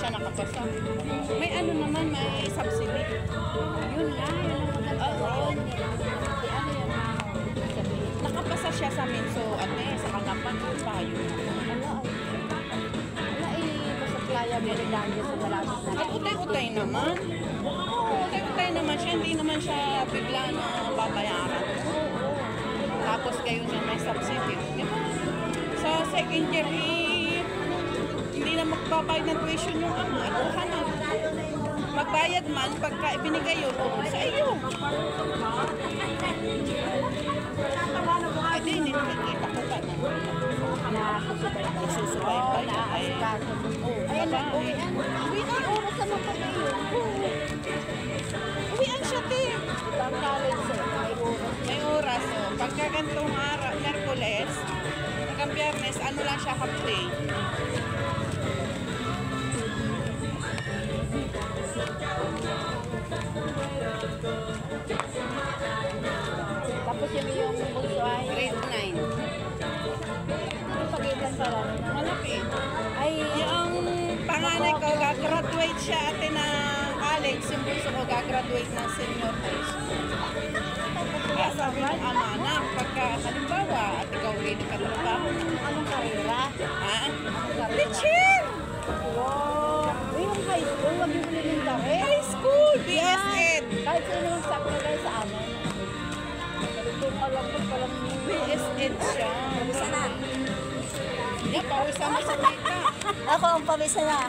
siya nakapasa. May ano naman, may subsidy. Yun nga, yun ang maganda yun. Ano yun na sabihin? Nakapasa siya sa Minso ate, sa Kanapan, payo. Wala basta kaya binigyan sa malapit na. At utay-utay naman. Utay-utay naman siya, hindi naman siya bigla na babayaran. Tapos kayo niya may subsidy. Diba? Sa second year, hindi na magbabayad ng tuition yung ama. Ikuha na. Magbayad man, pagka ibinigay yun, sa iyo. Ay, di, nakikita ko ka na. Nagsusubay pa yan. Ayan na, uwian. Uwian, oras naman pa yun. Uwian siya, te. Ibang college may oras. May oras, oh. Pagka gantong araw, Merkules, hanggang Biyernes, ano lang siya half day. Tapos yung bunso ay Grade 9. yung pagitan pa lang. Malaki. Ay, Yung panganay ko, gagraduate siya ate na college. Yung bunso ko, gagraduate ng senior high school. Kaya sabi ng ama na, pagka halimbawa, at ikaw rin nagkatrabaho na. anong karera? Ha? Anong karera? Teacher! Wow! Yung high school, wag yung ulitin ka eh. High school! BSN! Kahit sino naman sa akin guys sa amin. Ito alam ko palang BSN siya. Pawisa na. Yeah, pawisa mo sa data. Ako ang pawisa na.